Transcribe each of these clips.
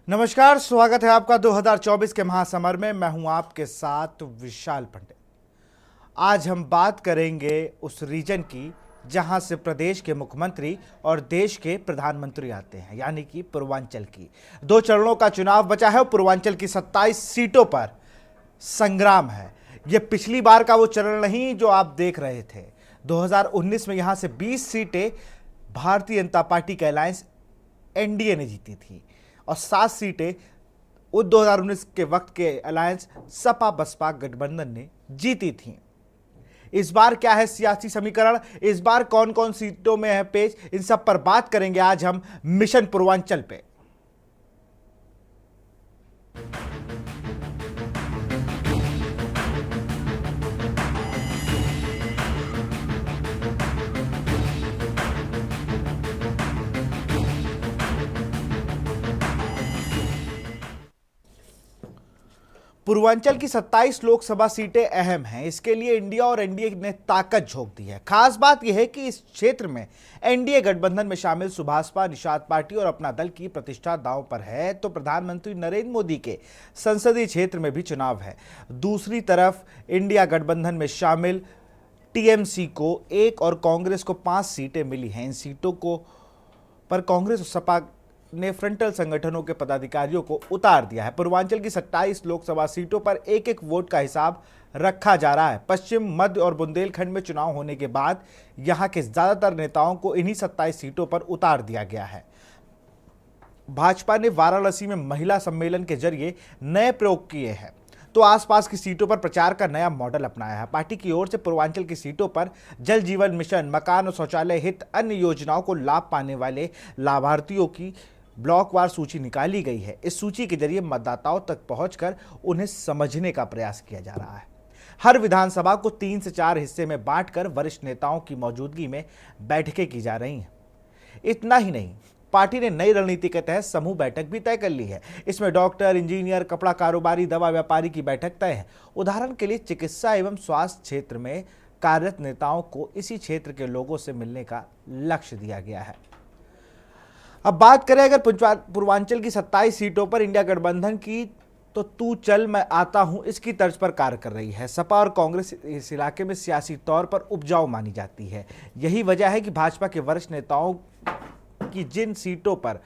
नमस्कार, स्वागत है आपका 2024 के महासमर में। मैं हूं आपके साथ विशाल पंडित। आज हम बात करेंगे उस रीजन की जहां से प्रदेश के मुख्यमंत्री और देश के प्रधानमंत्री आते हैं, यानी कि पूर्वांचल की। 2 चरणों का चुनाव बचा है और पूर्वांचल की 27 सीटों पर संग्राम है। यह पिछली बार का वो चरण नहीं जो आप देख रहे थे। 2019 में यहां से 20 सीटें भारतीय जनता पार्टी के अलायंस एनडीए ने जीती थी और 7 सीटें उस 2019 के वक्त के अलायंस सपा बसपा गठबंधन ने जीती थीं। इस बार क्या है सियासी समीकरण, इस बार कौन कौन सीटों में है पेच, इन सब पर बात करेंगे आज हम मिशन पूर्वांचल पे। पूर्वांचल की 27 लोकसभा सीटें अहम हैं। इसके लिए इंडिया और एनडीए ने ताकत झोंक दी है। खास बात यह है कि इस क्षेत्र में एनडीए गठबंधन में शामिल सुभाषपा निषाद पार्टी और अपना दल की प्रतिष्ठा दांव पर है, तो प्रधानमंत्री नरेंद्र मोदी के संसदीय क्षेत्र में भी चुनाव है। दूसरी तरफ इंडिया गठबंधन में शामिल टीएमसी को 1 और कांग्रेस को 5 सीटें मिली हैं। इन सीटों को पर कांग्रेस और सपा ने फ्रंटल संगठनों के पदाधिकारियों को उतार दिया है। पूर्वांचल की 27 लोकसभा सीटों पर एक एक वोट का हिसाब रखा जा रहा है। पश्चिम, मध्य और बुंदेलखंड में चुनाव होने के बाद यहां के ज्यादातर नेताओं को इन्हीं 27 सीटों पर उतार दिया गया है। भाजपा ने वाराणसी में महिला सम्मेलन के जरिए नए प्रयोग किए हैं, तो आसपास की सीटों पर प्रचार का नया मॉडल अपनाया है। पार्टी की ओर से पूर्वांचल की सीटों पर जल जीवन मिशन, मकान और शौचालय हित अन्य योजनाओं को लाभ पाने वाले लाभार्थियों की ब्लॉकवार सूची निकाली गई है। इस सूची के जरिए मतदाताओं तक पहुंचकर उन्हें समझने का प्रयास किया जा रहा है। हर विधानसभा को 3 से 4 हिस्से में बांटकर वरिष्ठ नेताओं की मौजूदगी में बैठकें की जा रही हैं। इतना ही नहीं, पार्टी ने नई रणनीति के तहत समूह बैठक भी तय कर ली है। इसमें डॉक्टर, इंजीनियर, कपड़ा कारोबारी, दवा व्यापारी की बैठक तय है। उदाहरण के लिए चिकित्सा एवं स्वास्थ्य क्षेत्र में कार्यरत नेताओं को इसी क्षेत्र के लोगों से मिलने का लक्ष्य दिया गया है। अब बात करें अगर पूर्वांचल की 27 सीटों पर इंडिया गठबंधन की, तो तू चल मैं आता हूं इसकी तर्ज पर कार्य कर रही है। सपा और कांग्रेस इस इलाके में सियासी तौर पर उपजाऊ मानी जाती है। यही वजह है कि भाजपा के वरिष्ठ नेताओं की जिन सीटों पर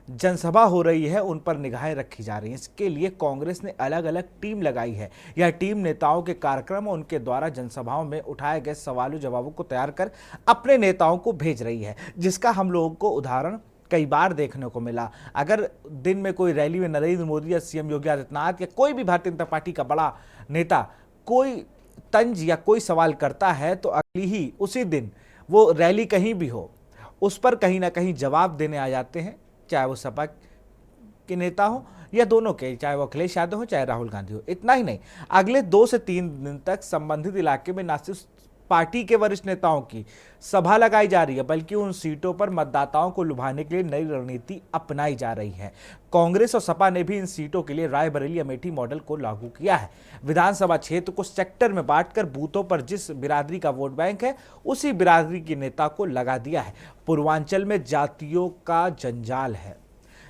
जनसभा हो रही है उन पर निगाहें रखी जा रही हैं। इसके लिए कांग्रेस ने अलग अलग टीम लगाई है। यह टीम नेताओं के कार्यक्रम और उनके द्वारा जनसभाओं में उठाए गए सवालों जवाबों को तैयार कर अपने नेताओं को भेज रही है, जिसका हम लोगों को उदाहरण कई बार देखने को मिला। अगर दिन में कोई रैली में नरेंद्र मोदी या सीएम योगी आदित्यनाथ या कोई भी भारतीय जनता पार्टी का बड़ा नेता कोई तंज या कोई सवाल करता है, तो अगली ही उसी दिन वो रैली कहीं भी हो, उस पर कहीं ना कहीं जवाब देने आ जाते हैं, चाहे वो सपा के नेता हो या दोनों के, चाहे वो अखिलेश यादव हो चाहे राहुल गांधी हो। इतना ही नहीं, अगले 2 से 3 दिन तक संबंधित इलाके में न सिर्फ पार्टी के वरिष्ठ नेताओं की सभा लगाई जा रही है, बल्कि उन सीटों पर मतदाताओं को लुभाने के लिए नई रणनीति अपनाई जा रही है। कांग्रेस और सपा ने भी इन सीटों के लिए रायबरेली अमेठी मॉडल को लागू किया है। विधानसभा क्षेत्र को सेक्टर में बांटकर बूथों पर जिस बिरादरी का वोट बैंक है उसी बिरादरी के नेता को लगा दिया है। पूर्वांचल में जातियों का जंजाल है।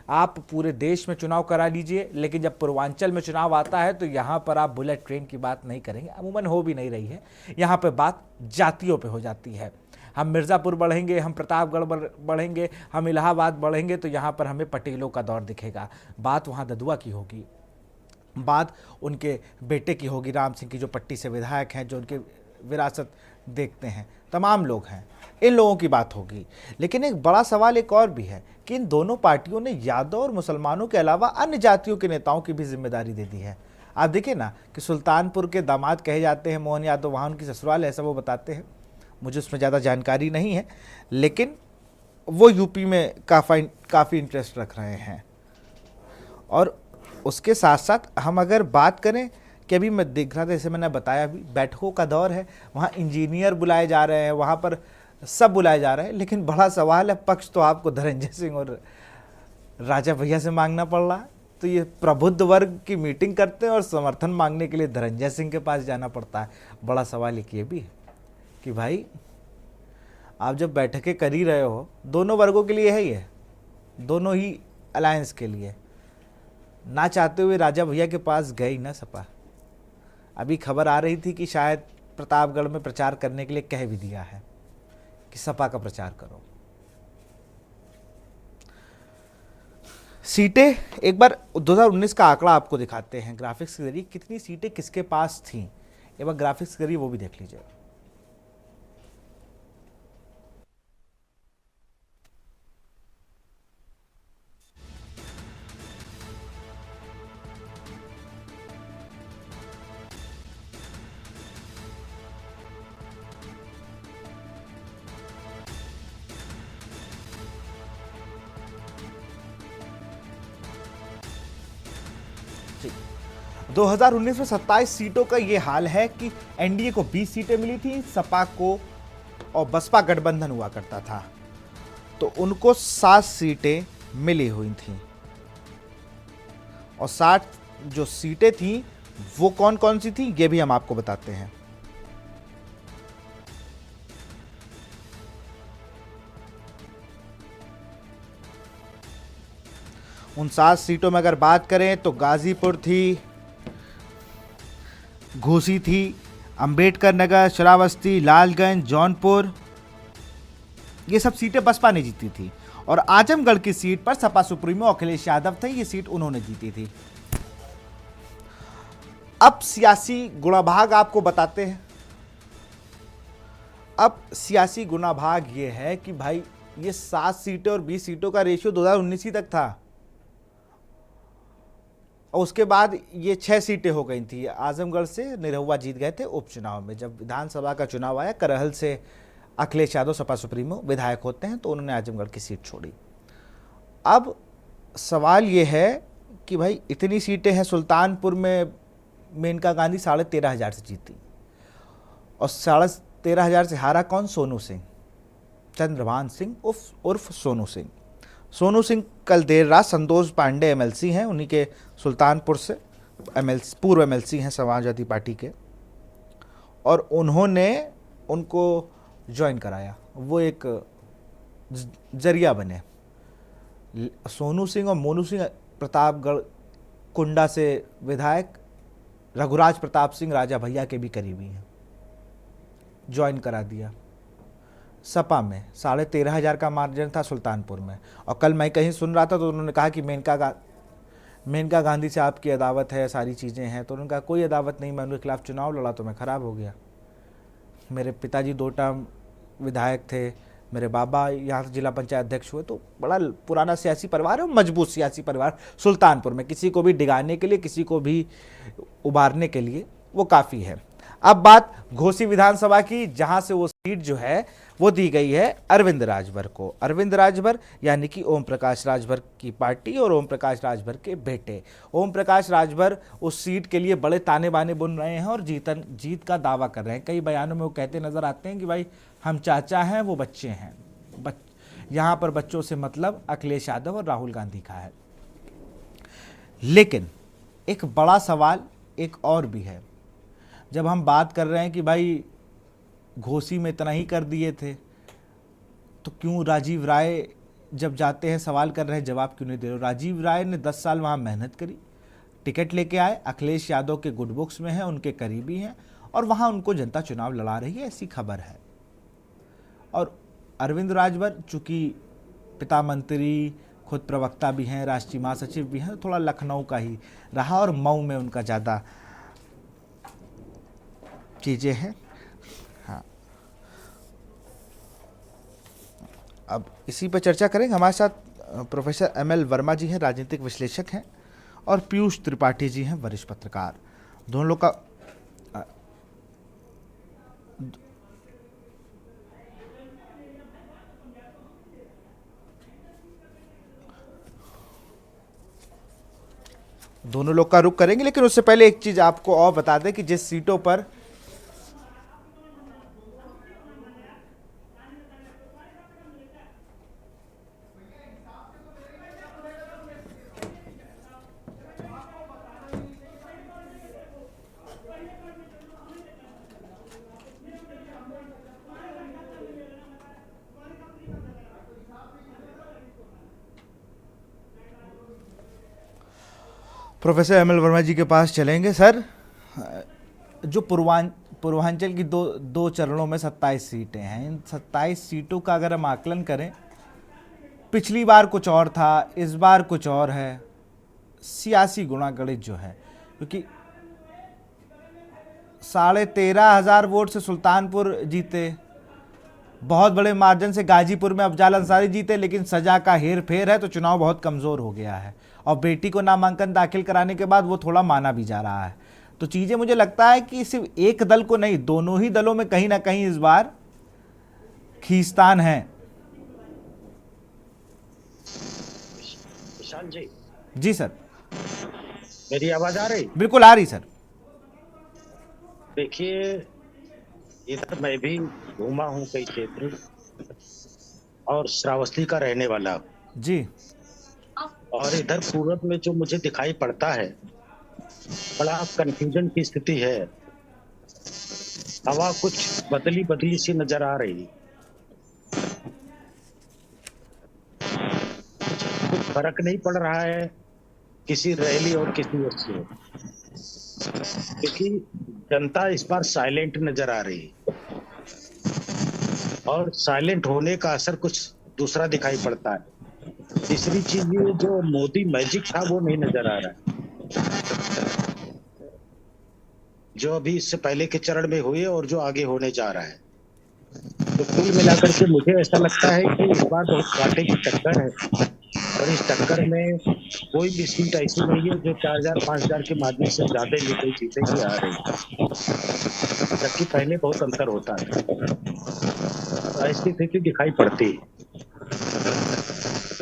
आप पूरे देश में चुनाव करा लीजिए, लेकिन जब पूर्वांचल में चुनाव आता है तो यहाँ पर आप बुलेट ट्रेन की बात नहीं करेंगे, अमूमन हो भी नहीं रही है। यहाँ पे बात जातियों पे हो जाती है। हम मिर्ज़ापुर बढ़ेंगे, हम प्रतापगढ़ बढ़ेंगे, हम इलाहाबाद बढ़ेंगे तो यहाँ पर हमें पटेलों का दौर दिखेगा। बात वहाँ ददुआ की होगी, बात उनके बेटे की होगी, राम सिंह की, जो पट्टी से विधायक हैं, जो उनके विरासत देखते हैं, तमाम लोग हैं, इन लोगों की बात होगी। लेकिन एक बड़ा सवाल एक और भी है कि इन दोनों पार्टियों ने यादव और मुसलमानों के अलावा अन्य जातियों के नेताओं की भी जिम्मेदारी दे दी है। आप देखिए ना कि सुल्तानपुर के दामाद कहे जाते हैं मोहन यादव, वहाँ उनकी ससुराल है, ऐसा वो बताते हैं। मुझे उसमें ज़्यादा जानकारी नहीं है, लेकिन वो यूपी में काफ़ी इंटरेस्ट रख रहे हैं। और उसके साथ साथ हम अगर बात करें कि अभी मैं देख रहा था, जैसे मैंने बताया, अभी बैठकों का दौर है, वहाँ इंजीनियर बुलाए जा रहे हैं, वहाँ पर सब बुलाए जा रहे हैं। लेकिन बड़ा सवाल है, पक्ष तो आपको धनंजय सिंह और राजा भैया से मांगना पड़ रहा है। तो ये प्रबुद्ध वर्ग की मीटिंग करते हैं और समर्थन मांगने के लिए धनंजय सिंह के पास जाना पड़ता है। बड़ा सवाल एक ये भी है कि भाई आप जब बैठकें कर ही रहे हो, दोनों वर्गों के लिए है, ये दोनों ही अलायंस के लिए, ना चाहते हुए राजा भैया के पास गई ना सपा। अभी खबर आ रही थी कि शायद प्रतापगढ़ में प्रचार करने के लिए कह भी दिया है कि सपा का प्रचार करो। सीटें एक बार 2019 का आंकड़ा आपको दिखाते हैं ग्राफिक्स के जरिए, कितनी सीटें किसके पास थीं। एक बार ग्राफिक्स के जरिए वो भी देख लीजिए। जी, 2019 में 27 सीटों का ये हाल है कि एनडीए को 20 सीटें मिली थी, सपा को और बसपा गठबंधन हुआ करता था तो उनको 7 सीटें मिली हुई थी। और 60 जो सीटें थी वो कौन कौन सी थी ये भी हम आपको बताते हैं। उन 7 सीटों में अगर बात करें तो गाजीपुर थी, घोसी थी, अंबेडकर नगर, श्रावस्ती, लालगंज, जौनपुर, ये सब सीटें बसपा ने जीती थी। और आजमगढ़ की सीट पर सपा सुप्रीमो अखिलेश यादव थे, ये सीट उन्होंने जीती थी। अब सियासी गुणाभाग आपको बताते हैं। अब सियासी गुणाभाग ये है कि भाई ये 7 सीटें और 20 सीटों का रेशियो 2019 ही तक था और उसके बाद ये 6 सीटें हो गई थी। आजमगढ़ से निरहुआ जीत गए थे उपचुनाव में। जब विधानसभा का चुनाव आया, करहल से अखिलेश यादव सपा सुप्रीमो विधायक होते हैं तो उन्होंने आजमगढ़ की सीट छोड़ी। अब सवाल ये है कि भाई इतनी सीटें हैं, सुल्तानपुर में मेनका गांधी 13,500 से जीती और 13,500 से हारा कौन? सोनू सिंह, चंद्रभान सिंह उर्फ सोनू सिंह। सोनू सिंह कल देर रात, संतोष पांडे एमएलसी हैं उन्हीं के सुल्तानपुर से, एमएलसी पूर्व एमएलसी हैं समाजवादी पार्टी के, और उन्होंने उनको ज्वाइन कराया, वो एक जरिया बने। सोनू सिंह और मोनू सिंह प्रतापगढ़ कुंडा से विधायक रघुराज प्रताप सिंह राजा भैया के भी करीबी हैं, ज्वाइन करा दिया। सपा में 13,500 का मार्जिन था सुल्तानपुर में। और कल मैं कहीं सुन रहा था तो उन्होंने कहा कि मेनका गांधी से आपकी अदावत है, सारी चीज़ें हैं। तो उन्होंने कहा कोई अदावत नहीं, मैं उनके खिलाफ चुनाव लड़ा तो मैं ख़राब हो गया। मेरे पिताजी 2 टर्म विधायक थे, मेरे बाबा यहाँ से जिला पंचायत अध्यक्ष हुए, तो बड़ा पुराना सियासी परिवार है, मजबूत सियासी परिवार सुल्तानपुर में। किसी को भी डिगाने के लिए, किसी को भी उबारने के लिए वो काफ़ी है। अब बात घोसी विधानसभा की, जहां से वो सीट जो है वो दी गई है अरविंद राजभर को। अरविंद राजभर यानी कि ओम प्रकाश राजभर की पार्टी और ओम प्रकाश राजभर के बेटे। ओम प्रकाश राजभर उस सीट के लिए बड़े ताने बाने बुन रहे हैं और जीत का दावा कर रहे हैं। कई बयानों में वो कहते नजर आते हैं कि भाई हम चाचा हैं, वो बच्चे हैं। यहाँ पर बच्चों से मतलब अखिलेश यादव और राहुल गांधी का है। लेकिन एक बड़ा सवाल एक और भी है। जब हम बात कर रहे हैं कि भाई घोसी में इतना ही कर दिए थे तो क्यों राजीव राय जब जाते हैं सवाल कर रहे हैं, जवाब क्यों नहीं दे रहे? राजीव राय ने 10 साल वहाँ मेहनत करी, टिकट लेके आए, अखिलेश यादव के गुड बुक्स में हैं, उनके करीबी हैं और वहाँ उनको जनता चुनाव लड़ा रही है, ऐसी खबर है। और अरविंद राजभर चूँकि पिता मंत्री, खुद प्रवक्ता भी हैं, राष्ट्रीय महासचिव भी हैं, थोड़ा लखनऊ का ही रहा और मऊ में उनका ज़्यादा चीज़ें हैं। हाँ, अब इसी पर चर्चा करेंगे। हमारे साथ प्रोफेसर ML वर्मा जी हैं, राजनीतिक विश्लेषक हैं, और पीयूष त्रिपाठी जी हैं, वरिष्ठ पत्रकार। दोनों लोग का रुख करेंगे, लेकिन उससे पहले एक चीज आपको और बता दें कि जिस सीटों पर प्रोफेसर एम एल वर्मा जी के पास चलेंगे। सर, जो पूर्वांचल की दो दो चरणों में 27 सीटें हैं, इन 27 सीटों का अगर हम आकलन करें, पिछली बार कुछ और था, इस बार कुछ और है। सियासी गुणागणित जो है, क्योंकि 13,500 वोट से सुल्तानपुर जीते, बहुत बड़े मार्जिन से गाजीपुर में अफजाल अंसारी जीते, लेकिन सजा का हेर फेर है तो चुनाव बहुत कमज़ोर हो गया है। और बेटी को नामांकन दाखिल कराने के बाद वो थोड़ा माना भी जा रहा है। तो चीज़ें मुझे लगता है कि सिर्फ एक दल को नहीं, दोनों ही दलों में कहीं ना कहीं इस बार खींचतान है। विशाल जी, जी सर। मेरी आवाज आ रही? बिल्कुल आ रही सर। देखिए, इधर मैं भी घूमा हूँ कई क्षेत्र, और श्रावस्ती का रहने वाला हूँ। जी। और इधर पूरब में जो मुझे दिखाई पड़ता है, बड़ा कंफ्यूजन की स्थिति है। हवा कुछ बदली बदली सी नजर आ रही। कुछ फर्क नहीं पड़ रहा है किसी रैली और किसी उससे, क्योंकि जनता इस बार साइलेंट नजर आ रही, और साइलेंट होने का असर कुछ दूसरा दिखाई पड़ता है। तीसरी चीज, ये जो मोदी मैजिक था वो नहीं नजर आ रहा है, जो अभी इससे पहले के चरण में हुए और जो आगे होने जा रहा है। तो कुल मिलाकर के मुझे ऐसा लगता है कि इस बार बहुत कांटे की टक्कर है, और इस टक्कर में कोई भी सीट ऐसी नहीं है जो 4,000 5,000 के मार्जिन से ज्यादा कोई जीते की आ रही, जबकि पहले बहुत अंतर होता था। तो ऐसी स्थिति दिखाई पड़ती है।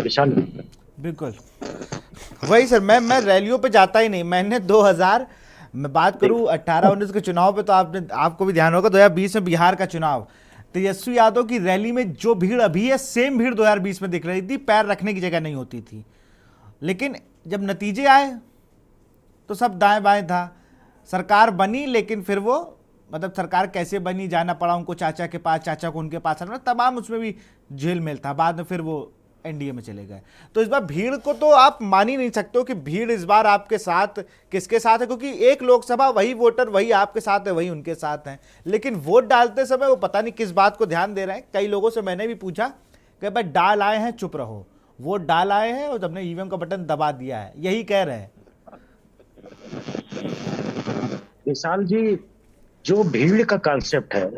विशाल जी, बिल्कुल वही सर, मैं रैलियों पे जाता ही नहीं। मैंने 2000, मैं बात करूं 18-19 के चुनाव पे, तो आपको भी ध्यान होगा 2020 में बिहार का चुनाव, तेजस्वी यादव की रैली में जो भीड़ अभी है, सेम भीड़ 2020 में दिख रही थी, पैर रखने की जगह नहीं होती थी। लेकिन जब नतीजे आए तो सब दाएं बाएं था। सरकार बनी, लेकिन फिर वो, मतलब सरकार कैसे बनी, जाना पड़ा उनको चाचा के पास, चाचा को उनके पास आना, तमाम उसमें भी झेल मेल था। बाद में फिर वो एनडीए में चले गए। तो इस बार भीड़ को तो आप मान ही नहीं सकते हो कि भीड़ इस बार आपके साथ, किसके साथ है, क्योंकि एक लोकसभा वही वोटर वही आपके साथ है, वही उनके साथ हैं। लेकिन वोट डालते समय वो पता नहीं किस बात को ध्यान दे रहे हैं। कई लोगों से मैंने भी पूछा कि भाई डाल आए हैं, चुप रहो, वोट डाल आए हैं और हमने ईवीएम का बटन दबा दिया है, यही कह रहे हैं। विशाल जी, जो भीड़ का कॉन्सेप्ट है,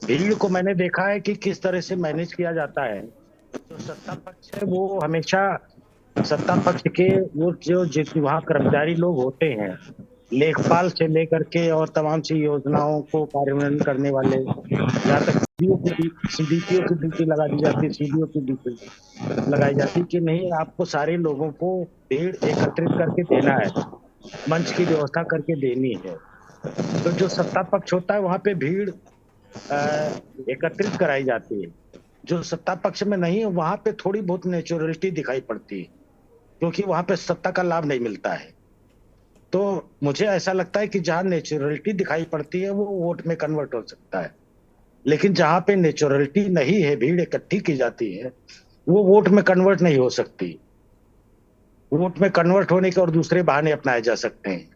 भीड़ को मैंने देखा है कि किस तरह से मैनेज किया जाता है। जो सत्ता पक्ष है वो हमेशा, सत्ता पक्ष के वो जो वहाँ कर्मचारी लोग होते हैं, लेखपाल से लेकर के और तमाम सी योजनाओं को कार्यान्वयन करने वाले, यहाँ तक सीडीपीओ की ड्यूटी लगा दी जाती है, सीडीओ की ड्यूटी लगाई जाती है कि नहीं, आपको सारे लोगों को भीड़ एकत्रित करके देना है, मंच की व्यवस्था करके देनी है। तो जो सत्ता पक्ष होता है वहां पे भीड़ एकत्रित कराई जाती है। जो सत्ता पक्ष में नहीं है वहां पे थोड़ी बहुत नेचुरलिटी दिखाई पड़ती है, क्योंकि वहां पे सत्ता का लाभ नहीं मिलता है। तो मुझे ऐसा लगता है कि जहां नेचुरलिटी दिखाई पड़ती है वो वोट में कन्वर्ट हो सकता है, लेकिन जहां पे नेचुरलिटी नहीं है, भीड़ इकट्ठी की जाती है, वो वोट में कन्वर्ट नहीं हो सकती। वोट में कन्वर्ट होने के और दूसरे बहाने अपनाए जा सकते हैं,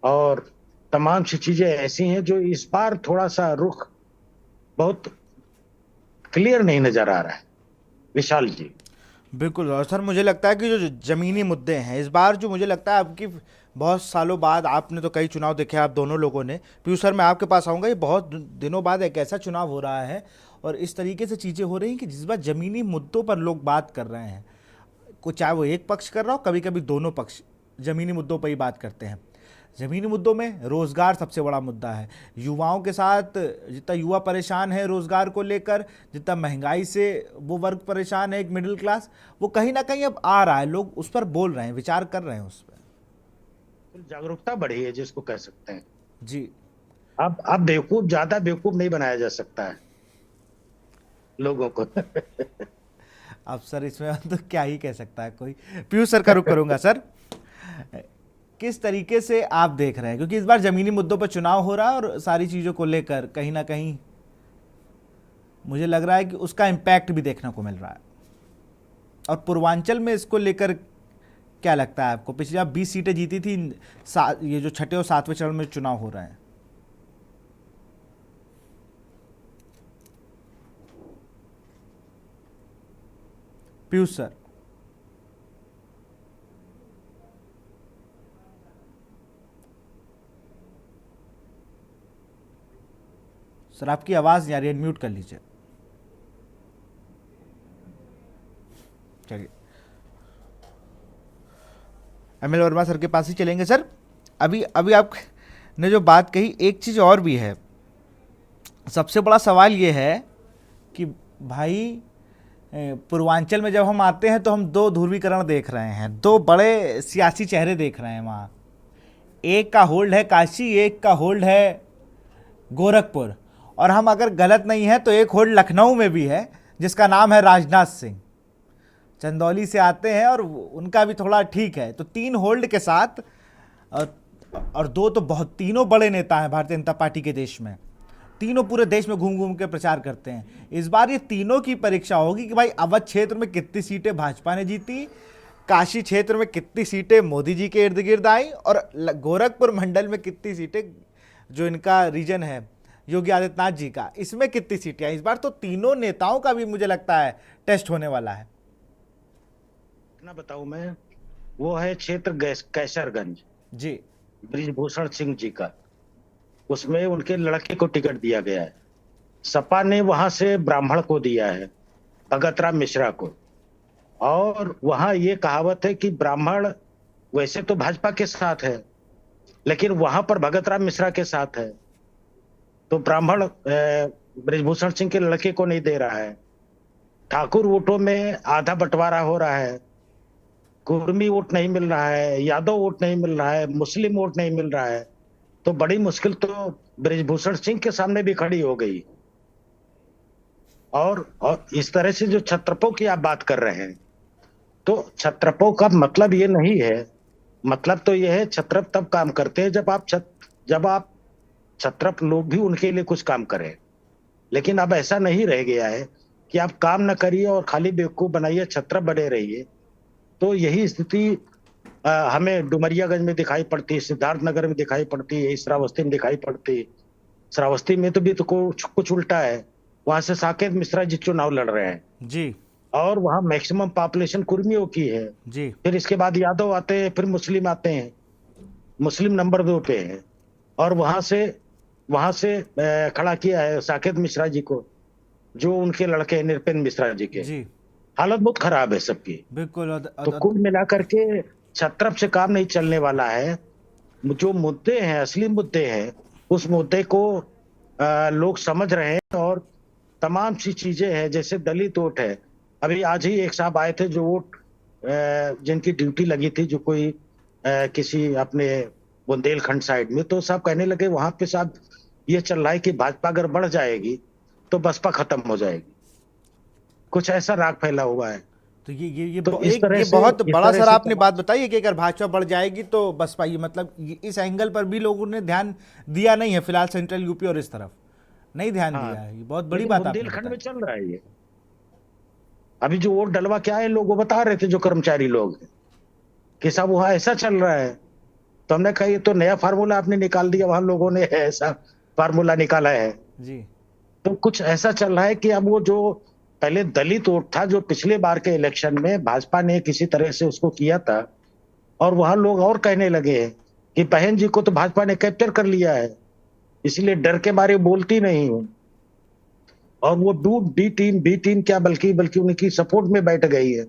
और तमाम सी चीजें ऐसी हैं जो इस बार थोड़ा सा रुख बहुत क्लियर नहीं नजर आ रहा है। विशाल जी, बिल्कुल। और सर मुझे लगता है कि जो ज़मीनी मुद्दे हैं इस बार, जो मुझे लगता है आपकी बहुत सालों बाद, आपने तो कई चुनाव देखे आप दोनों लोगों ने, पीयूष सर मैं आपके पास आऊँगा, ये बहुत दिनों बाद एक ऐसा चुनाव हो रहा है और इस तरीके से चीज़ें हो रही हैं कि जिस बार ज़मीनी मुद्दों पर लोग बात कर रहे हैं, को चाहे वो एक पक्ष कर रहा हो, कभी कभी दोनों पक्ष ज़मीनी मुद्दों पर ही बात करते हैं। ज़मीनी मुद्दों में रोज़गार सबसे बड़ा मुद्दा है। युवाओं के साथ जितना युवा परेशान है रोज़गार को लेकर, जितना महंगाई से वो वर्ग परेशान है, एक मिडिल क्लास, वो कहीं ना कहीं अब आ रहा है, लोग उस पर बोल रहे हैं, विचार कर रहे हैं उस पर। जागरूकता बढ़ी है जिसको कह सकते हैं। जी। अब बेवकूफ, ज्यादा बेवकूफ नहीं बनाया जा सकता है लोगों को। अब सर इसमें तो क्या ही कह सकता है कोई। पीयूष सर का रुख करूंगा। सर, किस तरीके से आप देख रहे हैं, क्योंकि इस बार जमीनी मुद्दों पर चुनाव हो रहा है और सारी चीज़ों को लेकर कहीं ना कहीं मुझे लग रहा है कि उसका इम्पैक्ट भी देखने को मिल रहा है, और पूर्वांचल में इसको लेकर क्या लगता है आपको? पिछली बार 20 सीटें जीती थी, ये जो छठे और सातवें चरण में चुनाव हो रहे हैं। पीयूष सर। सर आपकी आवाज नहीं आ रही है, म्यूट कर लीजिए। चलिए एमएल वर्मा सर के पास ही चलेंगे। सर अभी अभी आपने जो बात कही, एक चीज़ और भी है। सबसे बड़ा सवाल ये है कि भाई पूर्वांचल में जब हम आते हैं तो हम दो ध्रुवीकरण देख रहे हैं, दो बड़े सियासी चेहरे देख रहे हैं वहाँ। एक का होल्ड है काशी, एक का होल्ड है गोरखपुर, और हम अगर गलत नहीं है तो एक होल्ड लखनऊ में भी है जिसका नाम है राजनाथ सिंह। चंदौली से आते हैं और उनका भी थोड़ा ठीक है। तो 3 होल्ड के साथ और 2 तो बहुत, तीनों बड़े नेता हैं भारतीय जनता पार्टी के देश में। तीनों पूरे देश में घूम घूम के प्रचार करते हैं। इस बार ये तीनों की परीक्षा होगी कि भाई अवध क्षेत्र में कितनी सीटें भाजपा ने जीती, काशी क्षेत्र में कितनी सीटें मोदी जी के इर्द गिर्द आई, और गोरखपुर मंडल में कितनी सीटें, जो इनका रीजन है योगी आदित्यनाथ जी का, इसमें कितनी सीटें आई। इस बार तो तीनों नेताओं का भी मुझे लगता है टेस्ट होने वाला है। इतना बताऊं मैं, वो है क्षेत्र कैसरगंज जी। ब्रिजभूषण सिंह जी का, उसमें उनके लड़के को टिकट दिया गया है। सपा ने वहां से ब्राह्मण को दिया है, भगत राम मिश्रा को। और वहां ये कहावत है कि ब्राह्मण वैसे तो भाजपा के साथ है, लेकिन वहां पर भगत राम मिश्रा के साथ है, तो ब्राह्मण ब्रिजभूषण सिंह के लड़के को नहीं दे रहा है। ठाकुर वोटों में आधा बंटवारा हो रहा है, कुर्मी वोट नहीं मिल रहा है, यादव वोट नहीं मिल रहा है, मुस्लिम वोट नहीं मिल रहा है। तो बड़ी मुश्किल तो ब्रिजभूषण सिंह के सामने भी खड़ी हो गई। और इस तरह से जो छत्रपों की आप बात कर रहे हैं, तो छत्रपों का मतलब ये नहीं है, मतलब तो ये है छत्रप तब काम करते हैं जब आप छत्रप लोग भी उनके लिए कुछ काम करें। लेकिन अब ऐसा नहीं रह गया है कि आप काम न करिए और खाली बेवकूफ बनाइए, छत्रप बने रहिए। तो यही स्थिति हमें डुमरियागंज में दिखाई पड़ती है, सिद्धार्थनगर में दिखाई पड़ती है, श्रावस्ती में दिखाई पड़ती है। श्रावस्ती में तो भी तो कुछ उल्टा है, वहां से साकेत मिश्रा जी चुनाव लड़ रहे हैं जी। और वहां मैक्सिमम पॉपुलेशन कुर्मियों की है जी। फिर इसके बाद यादव आते हैं, फिर मुस्लिम आते हैं, मुस्लिम नंबर 2 पे है। और वहां से खड़ा किया है साकेत मिश्रा जी को, जो उनके लड़के निरपेंद्र मिश्रा जी के। जी हालत बहुत खराब है सबकी। बिल्कुल। तो कुल मिलाकर के छत्रप से काम नहीं चलने वाला है। जो मुद्दे हैं, असली मुद्दे हैं, उस मुद्दे को लोग समझ रहे हैं। और तमाम सी चीजें हैं, जैसे दलित वोट है। अभी आज ही एक साहब आए थे जो वोट जिनकी ड्यूटी लगी थी, जो कोई किसी अपने बुंदेलखंड साइड में, तो साहब कहने लगे वहां पे साहब ये चल रहा है कि भाजपा अगर बढ़ जाएगी तो बसपा खत्म हो जाएगी। कुछ ऐसा राग फैला हुआ है। तो ये तो इस तरह ये से बहुत बड़ा सर आपने तमाम- बात बताई है कि अगर भाजपा बढ़ जाएगी तो बसपा, ये मतलब इस एंगल पर भी लोगों ने ध्यान दिया नहीं है फिलहाल। सेंट्रल यूपी और इस तरफ नहीं ध्यान हाँ, दिया है। ये बहुत बड़ी लेकिन बात आपने बुंदेलखंड में बताई। चल रहा है ये। अभी जो वोट डलवा के आए लोग वो बता रहे थे, जो कर्मचारी लोग हैं, कि साहब वहां ऐसा चल रहा है। तो हमने कहा ये तो नया फार्मूला आपने निकाल दिया, वहां लोगों ने ऐसा फार्मूला निकाला है। जी। तो कुछ ऐसा चल रहा है कि अब वो जो पहले दलित वोट था, जो पिछले बार के इलेक्शन में भाजपा ने किसी तरह से उसको किया था, और वहां लोग और कहने लगे हैं कि बहन जी को तो भाजपा ने कैप्चर कर लिया है, इसलिए डर के मारे बोलती नहीं हूं। और वो बी टीम क्या बल्कि उनकी सपोर्ट में बैठ गई है।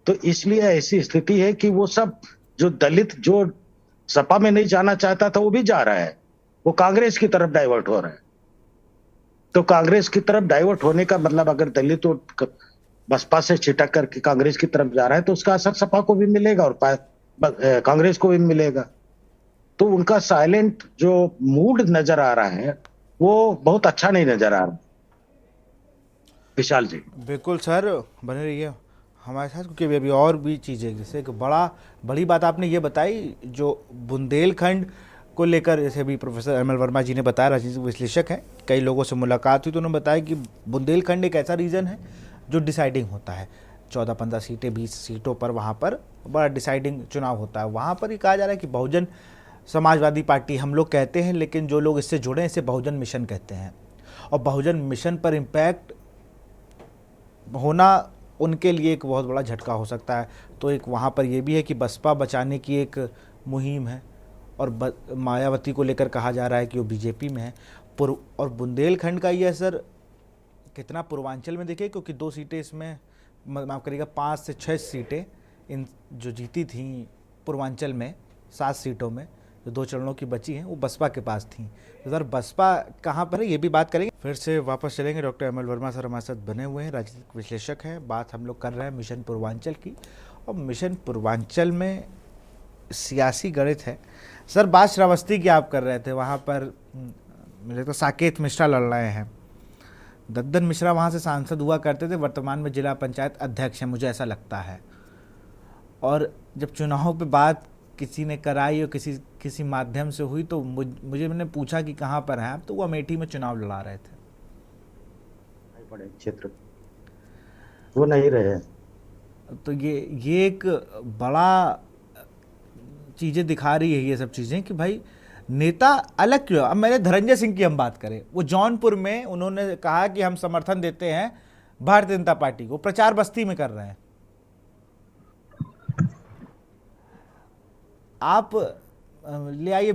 तो इसलिए ऐसी स्थिति है कि वो सब जो दलित जो सपा में नहीं जाना चाहता था वो भी जा रहा है, वो कांग्रेस की तरफ डाइवर्ट हो रहा है। तो कांग्रेस की तरफ डाइवर्ट होने का मतलब, अगर दलित बसपा से छिटक करके कांग्रेस की तरफ जा रहा है तो उसका असर सपा को भी मिलेगा और कांग्रेस को भी मिलेगा। तो उनका साइलेंट जो मूड नजर आ रहा है वो बहुत अच्छा नहीं नजर आ रहा। विशाल जी। बिल्कुल सर, बने रहिए हमारे साथ, क्योंकि अभी और भी चीज़ें, जैसे एक बड़ी बात आपने ये बताई जो बुंदेलखंड को लेकर, जैसे भी प्रोफेसर एमएल वर्मा जी ने बताया, राजनीतिक विश्लेषक हैं, कई लोगों से मुलाकात हुई तो उन्होंने बताया कि बुंदेलखंड एक ऐसा रीजन है जो डिसाइडिंग होता है। 14-15 सीटें 20 सीटों पर वहाँ पर बड़ा डिसाइडिंग चुनाव होता है। वहाँ पर ये कहा जा रहा है कि बहुजन समाजवादी पार्टी हम लोग कहते हैं, लेकिन जो लोग इससे जुड़े हैं इसे बहुजन मिशन कहते हैं, और बहुजन मिशन पर इम्पैक्ट होना उनके लिए एक बहुत बड़ा झटका हो सकता है। तो एक वहाँ पर यह भी है कि बसपा बचाने की एक मुहिम है, और मायावती को लेकर कहा जा रहा है कि वो बीजेपी में है। और बुंदेलखंड का ये असर कितना पूर्वांचल में दिखे, क्योंकि 2 सीटें इसमें, माफ़ करिएगा, 5 से 6 सीटें इन जो जीती थी पूर्वांचल में 7 सीटों में, जो 2 चरणों की बची हैं वो बसपा के पास थी। तो सर बसपा कहाँ पर है ये भी बात करेंगे। फिर से वापस चलेंगे, डॉक्टर अमल वर्मा सर हमारे साथ बने हुए हैं, राजनीतिक विश्लेषक हैं। बात हम लोग कर रहे हैं मिशन पूर्वांचल की, और मिशन पूर्वांचल में सियासी गणित है। सर बात श्रावस्ती की आप कर रहे थे, वहाँ पर मुझे तो साकेत मिश्रा लड़ रहे हैं। दद्दन मिश्रा वहाँ से सांसद हुआ करते थे, वर्तमान में जिला पंचायत अध्यक्ष हैं, मुझे ऐसा लगता है। और जब चुनाव पे बात किसी ने कराई और किसी माध्यम से हुई, तो मुझे मैंने पूछा कि कहाँ पर हैं आप, तो वो अमेठी में चुनाव लड़ा रहे थे। बड़े क्षेत्र वो नहीं रहे। तो ये एक बड़ा चीज़ें दिखा रही है ये सब चीज़ें कि भाई नेता अलग क्यों। अब मैंने धनंजय सिंह की हम बात करें, वो जौनपुर में उन्होंने कहा कि हम समर्थन देते हैं भारतीय जनता पार्टी को, प्रचार बस्ती में कर रहे हैं। आप ले आइए,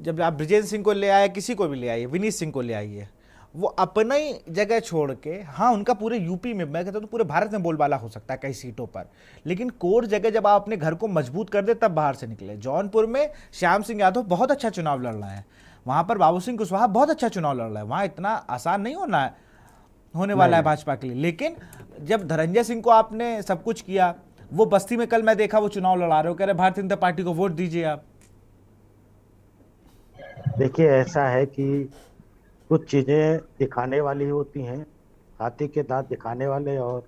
जब आप ब्रिजेंद्र सिंह को ले आए, किसी को भी ले आइए, विनीत सिंह को ले आइए, वो अपना ही जगह छोड़ के, हाँ उनका पूरे यूपी में, मैं कहता हूँ तो पूरे भारत में बोलबाला हो सकता है कई सीटों पर, लेकिन कोर जगह जब आप अपने घर को मजबूत कर दे तब बाहर से निकले। जौनपुर में श्याम सिंह यादव बहुत अच्छा चुनाव लड़ रहे हैं, वहाँ पर बाबू सिंह कुशवाहा बहुत अच्छा चुनाव लड़ रहे हैं, वहाँ इतना आसान नहीं होने वाला है भाजपा के लिए। लेकिन जब धनंजय सिंह को आपने सब कुछ किया, वो बस्ती में कल मैं देखा वो चुनाव लड़ा रहे हो, कह रहे भारतीय जनता पार्टी को वोट दीजिए आप। देखिए ऐसा है कि कुछ चीजें दिखाने वाली होती हैं, हाथी के दांत दिखाने वाले, और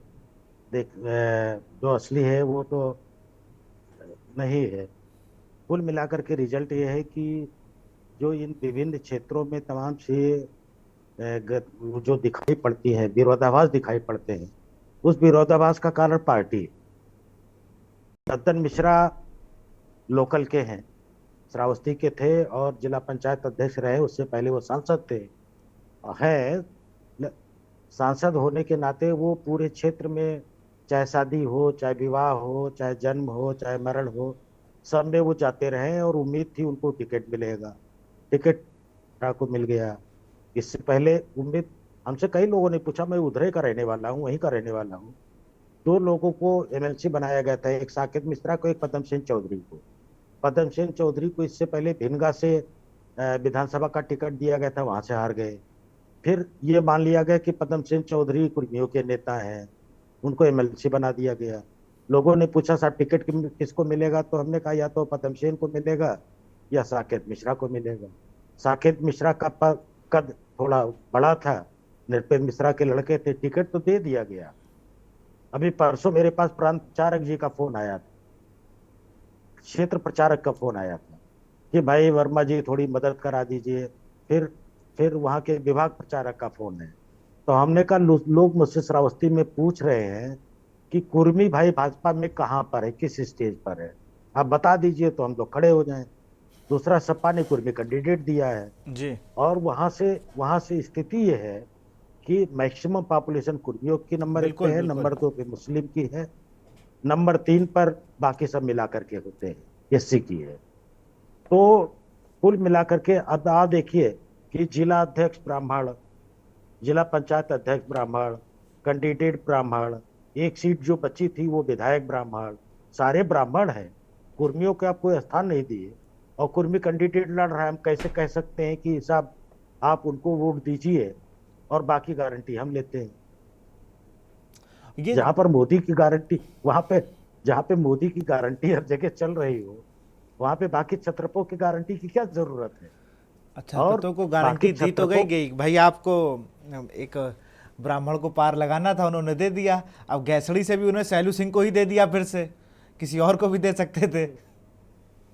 जो असली है वो तो नहीं है। कुल मिलाकर के रिजल्ट ये है कि जो इन विभिन्न क्षेत्रों में तमाम से जो दिखाई पड़ती है, विरोधाभास दिखाई पड़ते हैं, उस विरोधाभास का कारण पार्टी। दद्दन मिश्रा लोकल के हैं, श्रावस्ती के थे और जिला पंचायत अध्यक्ष रहे, उससे पहले वो सांसद थे। है सांसद होने के नाते वो पूरे क्षेत्र में, चाहे शादी हो, चाहे विवाह हो, चाहे जन्म हो, चाहे मरण हो, सब में वो जाते रहे, और उम्मीद थी उनको टिकट मिलेगा। टिकट को मिल गया। इससे पहले उम्मीद हमसे कई लोगों ने पूछा, मैं उधर का रहने वाला हूँ, वहीं का रहने वाला हूँ। 2 लोगों को एमएलसी बनाया गया था, एक साकेत मिश्रा को, एक पदम सिंह चौधरी को। पदम सिंह चौधरी को इससे पहले भिनगा से विधानसभा का टिकट दिया गया था, वहां से हार गए। फिर ये मान लिया गया कि पदम सिंह चौधरी कुर्मियों के नेता हैं, उनको एमएलसी बना दिया गया। लोगों ने पूछा साहब टिकट किसको मिलेगा, तो हमने कहा या तो पदम सिंह को मिलेगा या साकेत मिश्रा को मिलेगा। साकेत मिश्रा का कद थोड़ा बड़ा था, नृपेंद्र मिश्रा के लड़के थे, टिकट तो दे दिया गया। अभी परसों मेरे पास प्रांत प्रचारक जी का फोन आया था, क्षेत्र प्रचारक का फोन आया था कि भाई वर्मा जी थोड़ी मदद करा दीजिए। फिर वहां के विभाग प्रचारक का फोन है। तो हमने कहा लोग मुझसे श्रावस्ती में पूछ रहे हैं कि कुर्मी भाई भाजपा में कहाँ पर है, किस स्टेज पर है, आप बता दीजिए तो हम लोग खड़े हो जाएं। दूसरा, सपा ने कुर्मी कैंडिडेट दिया है जी, और और वहां से स्थिति ये है कि मैक्सिमम पॉपुलेशन कुर्मियों की नंबर 1 पे है, नंबर 2 पे मुस्लिम की है, नंबर 3 पर बाकी सब मिलाकर के होते हैं, एससी की है। तो कुल मिलाकर के अब देखिए कि जिला अध्यक्ष ब्राह्मण, जिला पंचायत अध्यक्ष ब्राह्मण, कैंडिडेट ब्राह्मण, एक सीट जो बची थी वो विधायक ब्राह्मण, सारे ब्राह्मण हैं। कुर्मियों को आप कोई स्थान नहीं दिए, और कुर्मी कैंडिडेट लड़ रहा है। हम कैसे कह सकते हैं कि साहब आप उनको वोट दीजिए और बाकी गारंटी हम लेते हैं। जहां पर मोदी की गारंटी, जहां पे मोदी की गारंटी हर जगह चल रही हो, वहां पे बाकी छत्रपों की गारंटी की क्या जरूरत है। अच्छा, और तो को गारंटी दी तो गई भाई, आपको एक ब्राह्मण को पार लगाना था, उन्होंने दे दिया। अब गैसड़ी से भी उन्होंने सैलू सिंह को ही दे दिया, फिर से किसी और को भी दे सकते थे।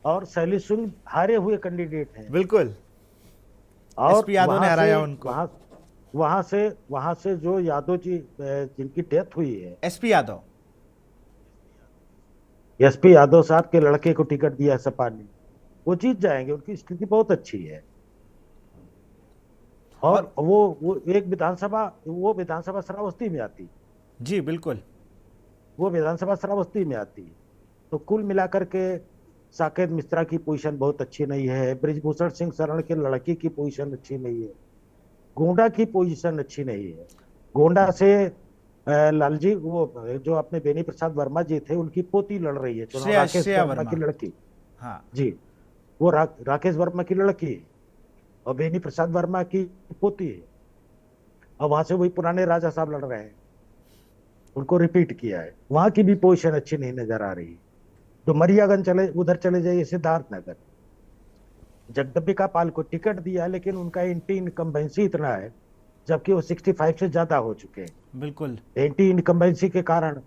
और सैलू सिंह हारे हुए कैंडिडेट हैं, बिल्कुल, और एसपी यादव ने हराया उनको। वहां से जो यादव जी जिनकी डेथ हुई है, एसपी यादव। एसपी यादव साहब के लड़के को टिकट दिया है सपा ने, वो जीत जाएंगे, उनकी स्थिति बहुत अच्छी है। और और वो एक विधानसभा, वो विधानसभा श्रावस्ती में आती, जी बिल्कुल। वो विधानसभा श्रावस्ती में आती है। तो कुल मिलाकर के साकेत मिश्रा की पोजीशन बहुत अच्छी नहीं है, ब्रिजभूषण सिंह शरण के लड़के की पोजीशन अच्छी नहीं है, गोंडा की पोजीशन अच्छी नहीं है। गोंडा से लालजी, वो जो अपने बेनी प्रसाद वर्मा जी थे, उनकी पोती लड़ रही है चुनाव, श्रेया राकेश श्रेया वर्मा की वर्मा। लड़की। हाँ। जी, वो राकेश वर्मा की लड़की है और बेनी प्रसाद वर्मा की पोती है। और वहां से वही पुराने राजा साहब लड़ रहे हैं, उनको रिपीट किया है। वहां की भी पोजीशन अच्छी नहीं नजर आ रही है। तो मरियागंज चले, उधर चले जाइए सिद्धार्थ नगर, जगदम्बिका पाल को टिकट दिया, लेकिन उनका एंटी इनकम्बेंसी इतना है, जबकि वो 65 से ज्यादा हो चुके हैं। बिल्कुल। एंटी इनकम्बेंसी के कारण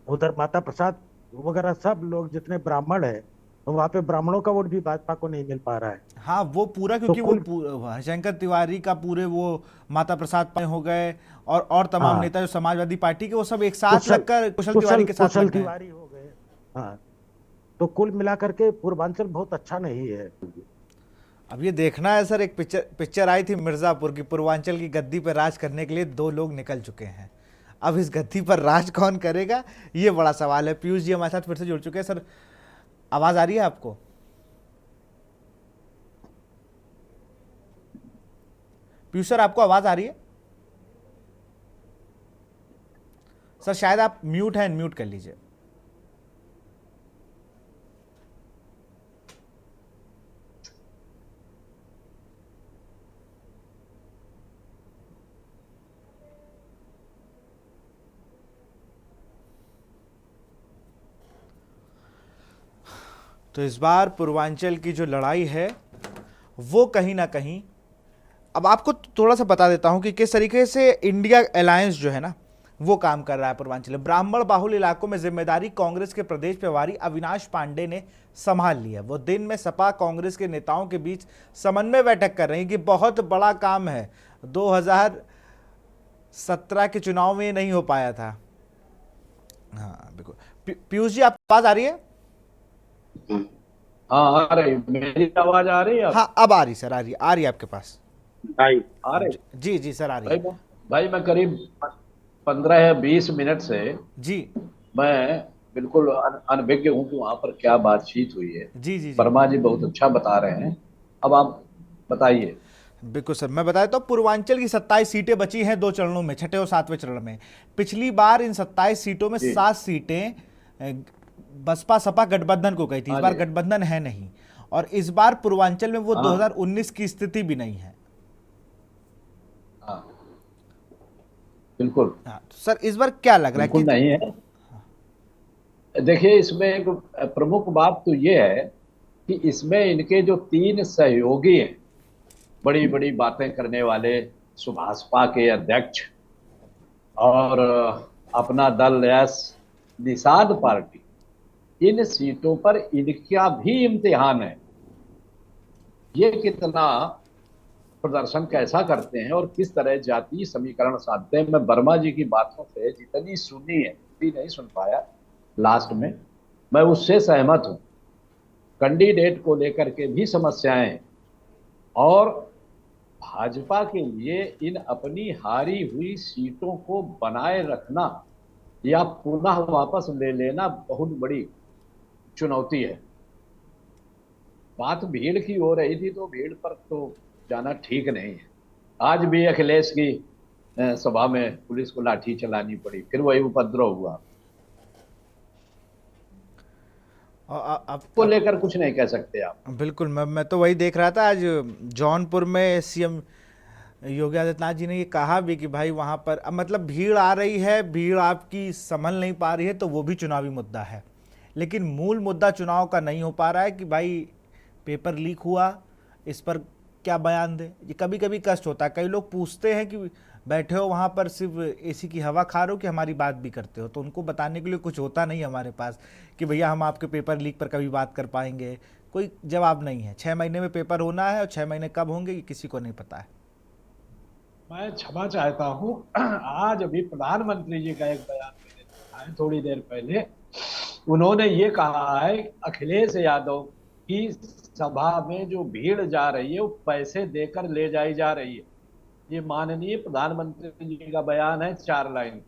उधर माता प्रसाद वगैरह सब लोग जितने ब्राह्मण है, तो वहां पे ब्राह्मणों का वोट भी भाजपा को नहीं मिल पा रहा है। हाँ वो पूरा, तो क्योंकि वो कुल, हरिशंकर तिवारी का पूरे वो माता प्रसाद पे हो गए, और तमाम हाँ, नेता जो समाजवादी पार्टी के, वो सब एक साथ कुशल लगकर कुशल तिवारी के साथ कुशल लग गए। तिवारी हो गए। हाँ, तो कुल मिलाकर के पूर्वांचल बहुत अच्छा नहीं है। अब ये देखना है सर, एक पिक्चर आई थी मिर्जापुर की, पूर्वांचल की गद्दी पर राज करने के लिए दो लोग निकल चुके हैं। अब इस गद्दी पर राज कौन करेगा, ये बड़ा सवाल है। पीयूष जी हमारे साथ फिर से जुड़ चुके हैं। सर आवाज आ रही है आपको? पीयूष सर आपको आवाज आ रही है? सर शायद आप म्यूट हैं, म्यूट कर लीजिए। तो इस बार पूर्वांचल की जो लड़ाई है वो कहीं ना कहीं, अब आपको थोड़ा सा बता देता हूं कि किस तरीके से इंडिया अलायंस जो है ना वो काम कर रहा है पूर्वांचल में। ब्राह्मण बाहुल इलाकों में जिम्मेदारी कांग्रेस के प्रदेश प्रभारी अविनाश पांडे ने संभाल ली है। वो दिन में सपा कांग्रेस के नेताओं के बीच समन्वय बैठक कर रहे हैं कि बहुत बड़ा काम है, 2017 के चुनाव में ये नहीं हो पाया था। हाँ बिल्कुल। पीयूष जी आपको आवाज आ रही है? हाँ आ रही, मेरी आवाज आ रही है आप? हाँ अब आ रही सर, आ रही है आपके पास। आई, आ रही। जी जी सर आ रही भाई है। भाई मैं करीब 15 या 20 मिनट से जी मैं बिल्कुल अनभिज्ञ हूँ कि वहां पर क्या बातचीत हुई है। जी जी जी वर्मा जी बहुत अच्छा बता रहे हैं, अब आप बताइए। बिल्कुल सर, मैं बताया तो पूर्वांचल की 27 सीटें बची हैं 2 चरणों में, छठे और सातवें चरण में। पिछली बार इन 27 सीटों में जी 7 सीटें बसपा सपा गठबंधन को गई थी। इस हाँ बार जी, गठबंधन है नहीं, और इस बार पूर्वांचल में वो हाँ 2019 की स्थिति भी नहीं है। हाँ बिल्कुल, हाँ तो सर इस बार क्या लग रहा है बिल्कुल कि, नहीं है। देखिए इसमें एक प्रमुख बात तो ये है कि इसमें इनके जो 3 सहयोगी हैं, बड़ी बड़ी बातें करने वाले, सुभाषपा के अध्यक्ष और अपना दल यस निषाद पार्टी, इन सीटों पर इनका भी इम्तिहान है। ये कितना प्रदर्शन कैसा करते हैं और किस तरह जातीय समीकरण साधते हैं। मैं वर्मा जी की बातों से जितनी सुनी है, भी नहीं सुन पाया लास्ट में, मैं उससे सहमत हूं। कैंडिडेट को लेकर के भी समस्याएं हैं, और भाजपा के लिए इन अपनी हारी हुई सीटों को बनाए रखना या पुनः वापस ले लेना बहुत बड़ी चुनौती है। बात भीड़ की हो रही थी, तो भीड़ पर तो जाना ठीक नहीं है। आज भी अखिलेश की सभा में पुलिस को लाठी चलानी पड़ी, फिर वही उपद्रव हुआ। अब को लेकर कुछ नहीं कह सकते आप। बिल्कुल, मैं तो वही देख रहा था आज जौनपुर में सीएम योगी आदित्यनाथ जी ने ये कहा भी कि भाई वहाँ पर अब मतलब भीड़ आ रही है, भीड़ आपकी संभल नहीं पा रही है, तो वो भी चुनावी मुद्दा है। लेकिन मूल मुद्दा चुनाव का नहीं हो पा रहा है कि भाई पेपर लीक हुआ, इस पर क्या बयान दे। ये कभी कभी कष्ट होता है। कई लोग पूछते हैं कि बैठे हो वहाँ पर सिर्फ एसी की हवा खा रहे हो कि हमारी बात भी करते हो, तो उनको बताने के लिए कुछ होता नहीं हमारे पास कि भैया हम आपके पेपर लीक पर कभी बात कर पाएंगे। कोई जवाब नहीं है। 6 महीने में पेपर होना है, और 6 महीने कब होंगे ये किसी को नहीं पता है। मैं क्षमा चाहता हूँ। आज अभी प्रधानमंत्री जी का एक बयान मैंने देखा है थोड़ी देर पहले। उन्होंने ये कहा है अखिलेश यादव की सभा में जो भीड़ जा रही है वो पैसे देकर ले जाई जा रही है। ये माननीय प्रधानमंत्री जी का बयान है, 4 लाइन।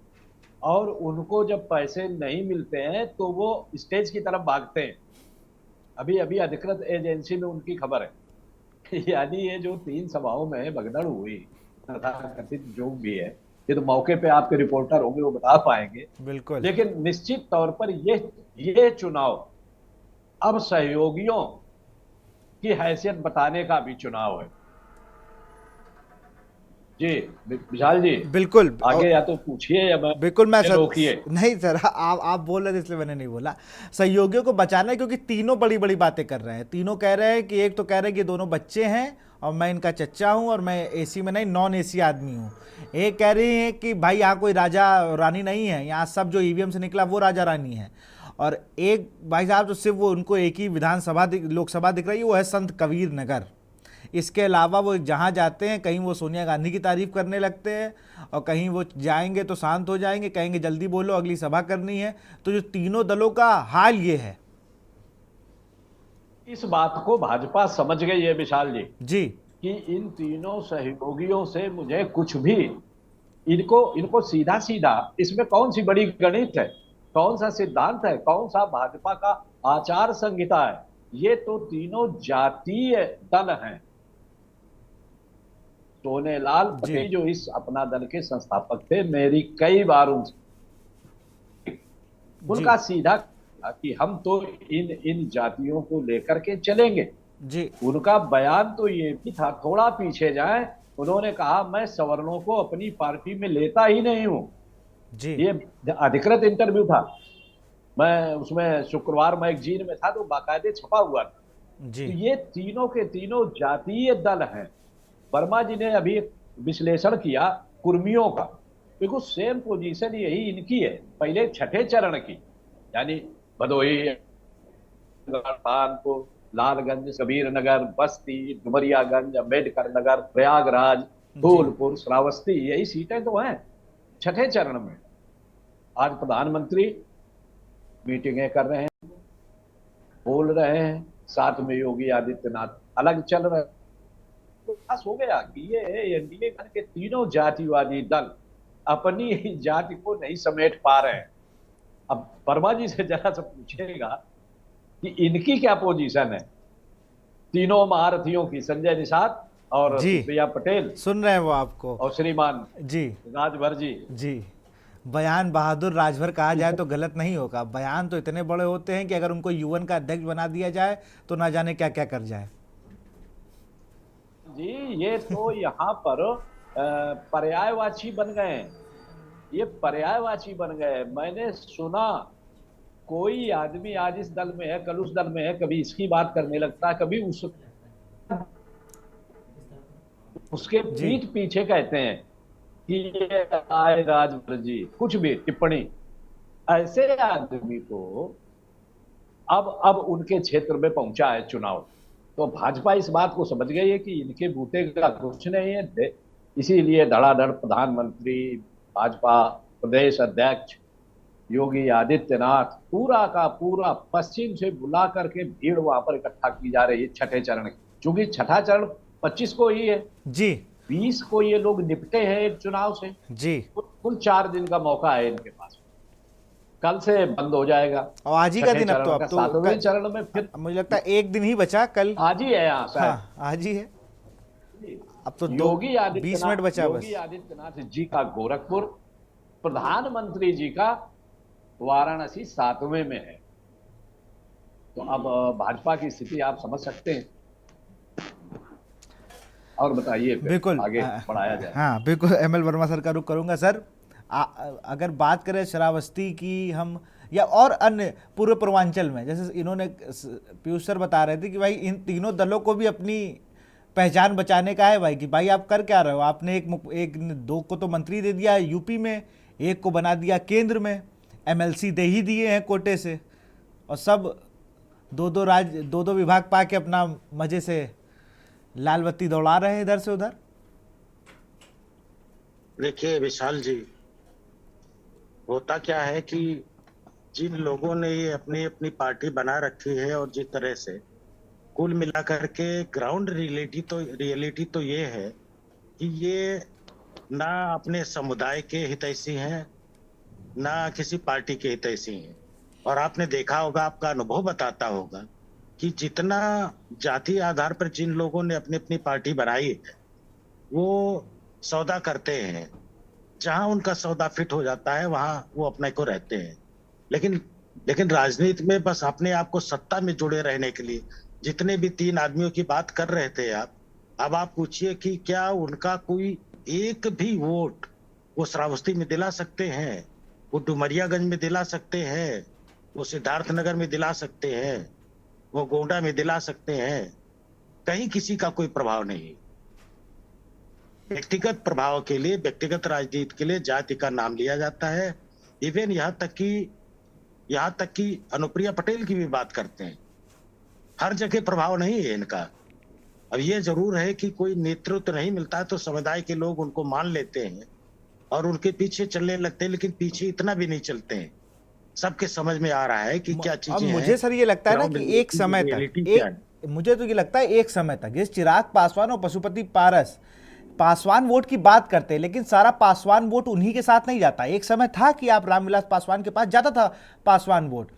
और उनको जब पैसे नहीं मिलते हैं तो वो स्टेज की तरफ भागते हैं। अभी अभी अधिकृत एजेंसी में उनकी खबर है। यानी ये जो 3 सभाओं में भगदड़ हुई तथा कथित जो भी है, ये तो मौके पे आपके रिपोर्टर होंगे, वो बता पाएंगे। बिल्कुल। लेकिन निश्चित तौर पर ये चुनाव अब सहयोगियों की हैसियत बताने का भी चुनाव है। जी विशाल जी, बिल्कुल। आगे या तो पूछिए या बिल्कुल मैं सर रोकिए। नहीं सर, आप बोल रहे थे इसलिए मैंने नहीं बोला। सहयोगियों को बचाना है क्योंकि तीनों बड़ी बड़ी बातें कर रहे हैं। तीनों कह रहे हैं कि एक तो कह रहे हैं कि दोनों बच्चे हैं और मैं इनका चच्चा हूं और मैं एसी में नहीं नॉन एसी आदमी हूं। एक कह रही है कि भाई यहाँ कोई राजा रानी नहीं है, यहाँ सब जो ईवीएम से निकला वो राजा रानी है। और एक भाई साहब तो सिर्फ वो उनको एक ही विधानसभा लोकसभा दिख रही है, वो है संत कबीर नगर। इसके अलावा वो जहाँ जाते हैं कहीं वो सोनिया गांधी की तारीफ करने लगते हैं और कहीं वो जाएंगे तो शांत हो जाएंगे, कहेंगे जल्दी बोलो अगली सभा करनी है। तो जो तीनों दलों का हाल ये है। इस बात को भाजपा समझ गई है विशाल जी जी कि इन तीनों सहयोगियों से मुझे कुछ भी, इनको सीधा सीधा इसमें कौन सी बड़ी गणित है, कौन सा सिद्धांत है, कौन सा भाजपा का आचार संहिता है। ये तो तीनों जातीय दल हैं। सोनेलाल पटेल जो इस अपना दल के संस्थापक थे, मेरी कई बार उनका सीधा कि हम तो इन जातियों को लेकर के चलेंगे। जी उनका बयान तो ये भी था, थोड़ा पीछे जाए, उन्होंने कहा मैं सवर्णों को अपनी पार्टी में लेता ही नहीं हूं। जी ये अधिकृत इंटरव्यू था, मैं उसमें शुक्रवार मैगजीन में था तो बाकायदे छपा हुआ था। जी तो ये तीनों के तीनों जातीय दल हैं। वर्मा जी ने अभी विश्लेषण किया कुर्मियों का, बिल्कुल सेम पोजीशन यही इनकी है पहले 6ठे चरण की। यानी भदोही, कानपुर, लालगंज, कबीर नगर, बस्ती, डुमरियागंज, अम्बेडकर नगर, प्रयागराज, धौलपुर, श्रावस्ती, यही सीटें तो हैं 6ठे चरण में। आज प्रधानमंत्री मीटिंगें कर रहे हैं, बोल रहे हैं, साथ में योगी आदित्यनाथ अलग चल रहे हैं। तो बस हो गया कि ये एनडीए के तीनों जातिवादी दल अपनी जाति को नहीं समेट पा रहे हैं। अब वर्मा जी से जरा सा पूछेगा कि इनकी क्या पोजीशन है, तीनों महारथियों की, संजय निषाद और सुप्रिया पटेल, सुन रहे हैं वो आपको, और श्रीमान जी राजभर जी। जी बयान बहादुर राजभर कहा जाए तो गलत नहीं होगा। बयान तो इतने बड़े होते हैं कि अगर उनको यूएन का अध्यक्ष बना दिया जाए तो ना जाने क्या क्या कर जाए। जी ये तो यहाँ पर पर्यायवाची बन गए, ये पर्यायवाची बन गए। मैंने सुना कोई आदमी आज इस दल में है, कल उस दल में है, कभी इसकी बात करने लगता है, कभी उसके पीठ पीछे कहते हैं कि ये आए राजभर जी, कुछ भी टिप्पणी। ऐसे आदमी को अब उनके क्षेत्र में पहुंचा है चुनाव, तो भाजपा इस बात को समझ गई है कि इनके बूते का कुछ नहीं है। इसीलिए धड़ाधड़ प्रधानमंत्री, भाजपा प्रदेश अध्यक्ष योगी आदित्यनाथ पूरा का पूरा पश्चिम से बुला करके भीड़ वहां पर इकट्ठा की जा रही है 6ठे चरण की। चूंकि 6ठा चरण 25 को ही है जी, 20 को ये लोग निपटे हैं एक चुनाव से जी, कुल 4 दिन का मौका है इनके पास। कल से बंद हो जाएगा और आज ही का दिन, अब तो 7वें चरण में फिर मुझे लगता है एक दिन ही बचा, कल आज ही है यहाँ शायद। हाँ, आज ही है, अब तो योगी 20 मिनट बचा बस। योगी आदित्यनाथ जी का गोरखपुर, प्रधानमंत्री जी का वाराणसी 7वें में है। तो अब भाजपा की स्थिति आप समझ सकते हैं। और बताइए बिल्कुल आगे बढ़ाया जाए। हाँ बिल्कुल, एमएल वर्मा सर का रुख करूंगा। सर अगर बात करें श्रावस्ती की हम या और अन्य पूर्व पूर्वांचल में, जैसे इन्होंने पीयूष सर बता रहे थे कि भाई इन तीनों दलों को भी अपनी पहचान बचाने का है भाई, कि भाई आप कर क्या रहे हो। आपने एक 2 को तो मंत्री दे दिया यूपी में, एक को बना दिया केंद्र में, एमएलसी दे ही दिए हैं कोटे से, और सब 2-2 विभाग पा के अपना मजे से लाल बत्ती दौड़ा रहे हैं इधर से उधर। देखिए विशाल जी, होता क्या है कि जिन लोगों ने ये अपनी अपनी पार्टी बना रखी है और जिस तरह से कुल मिलाकर के ग्राउंड रियलिटी तो ये है कि ये ना अपने समुदाय के हितैषी हैं, ना किसी पार्टी के हितैषी हैं। और आपने देखा होगा, आपका अनुभव बताता होगा कि जितना जाति आधार पर जिन लोगों ने अपनी अपनी पार्टी बनाई है, वो सौदा करते हैं। जहां उनका सौदा फिट हो जाता है वहां वो अपने को रहते हैं। लेकिन लेकिन राजनीति में बस अपने आप को सत्ता में जुड़े रहने के लिए जितने भी 3 आदमियों की बात कर रहे थे आप, अब आप पूछिए कि क्या उनका कोई एक भी वोट वो श्रावस्ती में दिला सकते हैं, वो डुमरियागंज में दिला सकते हैं, वो सिद्धार्थनगर में दिला सकते हैं, वो गोंडा में दिला सकते हैं? कहीं किसी का कोई प्रभाव नहीं। व्यक्तिगत प्रभाव के लिए, व्यक्तिगत राजनीति के लिए जाति का नाम लिया जाता है। इवन यहाँ तक कि अनुप्रिया पटेल की भी बात करते हैं। हर जगह प्रभाव नहीं है इनका। अब ये जरूर है कि कोई नेतृत्व नहीं मिलता है तो समुदाय के लोग उनको मान लेते हैं और उनके पीछे चलने लगते हैं, लेकिन पीछे इतना भी नहीं चलते हैं। सबके समझ में आ रहा है कि क्या अब चीजें हैं। मुझे सर ये लगता है ना ग्राउंड कि एक समय रियलिटी तक क्या है। मुझे तो ये लगता है एक समय तक जिस चिराग पासवान और पशुपति पारस पासवान वोट की बात करते हैं, लेकिन सारा पासवान वोट उन्हीं के साथ नहीं जाता। एक समय था कि आप रामविलास पासवान के पास जाता था पासवान वोट,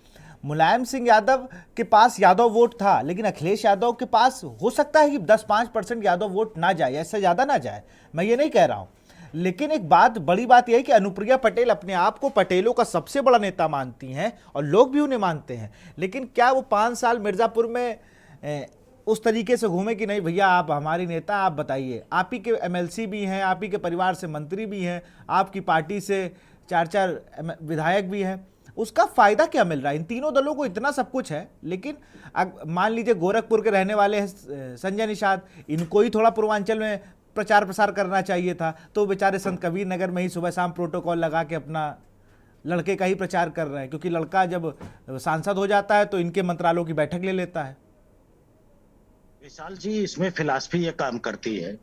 मुलायम सिंह यादव के पास यादव वोट था, लेकिन अखिलेश यादव के पास हो सकता है कि 10-5% यादव वोट ना जाए, ऐसे ज़्यादा ना जाए, मैं ये नहीं कह रहा हूँ। लेकिन एक बात, बड़ी बात यह है कि अनुप्रिया पटेल अपने आप को पटेलों का सबसे बड़ा नेता मानती हैं और लोग भी उन्हें मानते हैं, लेकिन क्या वो 5 साल मिर्ज़ापुर में उस तरीके से घूमे कि नहीं भैया आप हमारी नेता, आप बताइए, आप ही के एमएलसी भी हैं, आप ही के परिवार से मंत्री भी हैं, आपकी पार्टी से 4-4 विधायक भी हैं, उसका फायदा क्या मिल रहा है? इन तीनों दलों को इतना सब कुछ है, लेकिन मान लीजिए गोरखपुर के रहने वाले हैं संजय निषाद, इनको ही थोड़ा पूर्वांचल में प्रचार प्रसार करना चाहिए था, तो बेचारे संत कबीर नगर में ही सुबह शाम प्रोटोकॉल लगा के अपना लड़के का ही प्रचार कर रहे हैं, क्योंकि लड़का जब सांसद हो जाता है तो इनके मंत्रालयों की बैठक ले लेता है। विशाल जी, इसमें फिलॉसफी ये काम करती है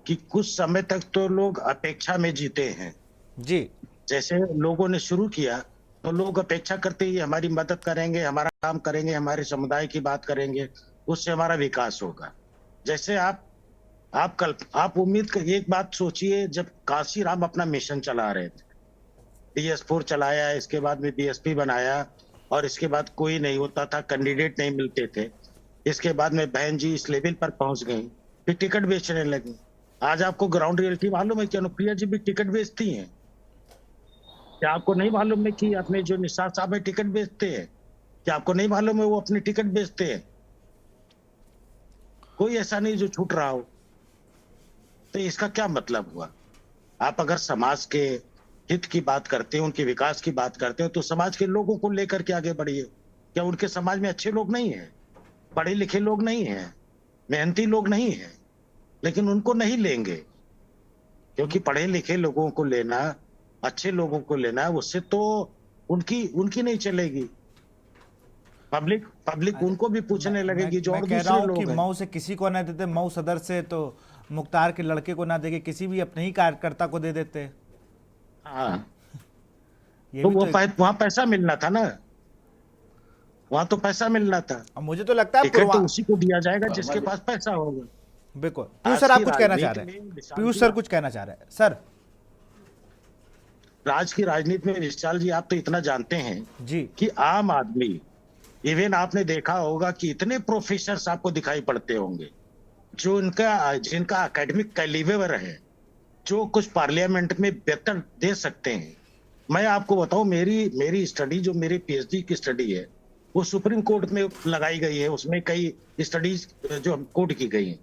कि कुछ समय तक तो लोग अपेक्षा में जीते हैं जी। जैसे लोगों ने शुरू किया तो लोग अपेक्षा करते ही हमारी मदद करेंगे, हमारा काम करेंगे, हमारे समुदाय की बात करेंगे, उससे हमारा विकास होगा। जैसे आप उम्मीद कर, एक बात सोचिए, जब काशीराम अपना मिशन चला रहे थे, DS4 चलाया, इसके बाद में BSP बनाया और इसके बाद कोई नहीं होता था, कैंडिडेट नहीं मिलते थे। इसके बाद में बहन जी इस लेवल पर पहुंच गई, फिर टिकट बेचने लगी। आज आपको ग्राउंड रियलिटी मालूम है कि अनुप्रिया जी भी टिकट बेचती हैं? क्या आपको नहीं मालूम है कि अपने जो निषाद साहब है टिकट बेचते हैं? क्या आपको नहीं मालूम है वो अपने टिकट बेचते हैं? कोई ऐसा नहीं जो छूट रहा हो। तो इसका क्या मतलब हुआ? आप अगर समाज के हित की बात करते हैं, उनके विकास की बात करते हैं, तो समाज के लोगों को लेकर के आगे बढ़िए। क्या उनके समाज में अच्छे लोग नहीं है, पढ़े लिखे लोग नहीं है, मेहनती लोग नहीं है? लेकिन उनको नहीं लेंगे, क्योंकि पढ़े लिखे लोगों को लेना, अच्छे लोगों को लेना, उससे तो उनकी नहीं चलेगी। पब्लिक उनको भी पूछने लगेगी जो और मैं कह रहा दूसरे हूं कि लोग हैं। मऊ से किसी को ना देते, मऊ सदर से तो मुख्तार के लड़के को ना देके किसी भी अपने ही कार्यकर्ता को दे देते। हाँ, ये तो भी वो तो वहां पैसा मिलना था ना, वहां तो पैसा मिलना था। अब मुझे तो लगता है टिकट तो उसी को दिया जाएगा जिसके पास पैसा होगा। बिल्कुल। पीयूष आज सर, आप की कुछ कहना चाह रहे राजनीति में हैं? विशाल पीयूष जी, सर कुछ कहना चाह रहे हैं सर? आज की राजनीति में विशाल जी, आप तो इतना जानते हैं जी कि आम आदमी, इवन आपने देखा होगा कि इतने प्रोफेसर आपको दिखाई पड़ते होंगे जो जिनका एकेडमिक कैलिबर है, जो कुछ पार्लियामेंट में बेहतर दे सकते हैं। मैं आपको बताऊं, मेरी स्टडी, जो मेरी PhD की स्टडी है, वो सुप्रीम कोर्ट में लगाई गई है। उसमें कई स्टडीज जो कोर्ट की गई हैं,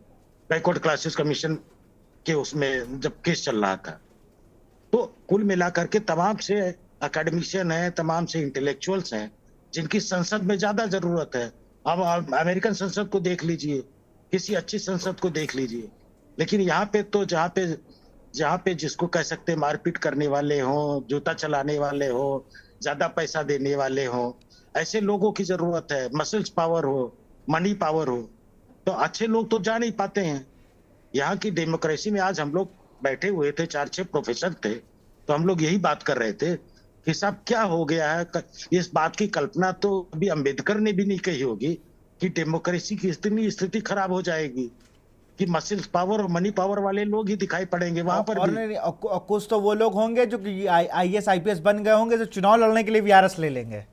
बैकवर्ड क्लासेस कमीशन के उसमें जब केस चल रहा था। तो कुल मिलाकर के तमाम से एकेडमिशियन हैं, तमाम से इंटेलेक्चुअल्स हैं जिनकी संसद में ज्यादा जरूरत है। अब अमेरिकन संसद को देख लीजिए, किसी अच्छी संसद को देख लीजिए, लेकिन यहाँ पे तो जहाँ पे जिसको कह सकते हैं मारपीट करने वाले हों, जूता चलाने वाले हों, ज्यादा पैसा देने वाले हों, ऐसे लोगों की जरूरत है। मसल्स पावर हो, मनी पावर हो, तो अच्छे लोग तो जा नहीं पाते हैं। यहाँ की डेमोक्रेसी में आज हम लोग बैठे हुए थे, 4-6 प्रोफेसर थे, तो हम लोग यही बात कर रहे थे कि साहब क्या हो गया है। इस बात की कल्पना तो अभी अंबेडकर ने भी नहीं कही होगी कि डेमोक्रेसी की इतनी स्थिति खराब हो जाएगी कि मसल पावर और मनी पावर वाले लोग ही दिखाई पड़ेंगे वहां पर और भी। नहीं, कुछ तो वो लोग होंगे जो कि आईएएस आईपीएस बन गए होंगे, जो चुनाव लड़ने के लिए वीआरएस ले लेंगे।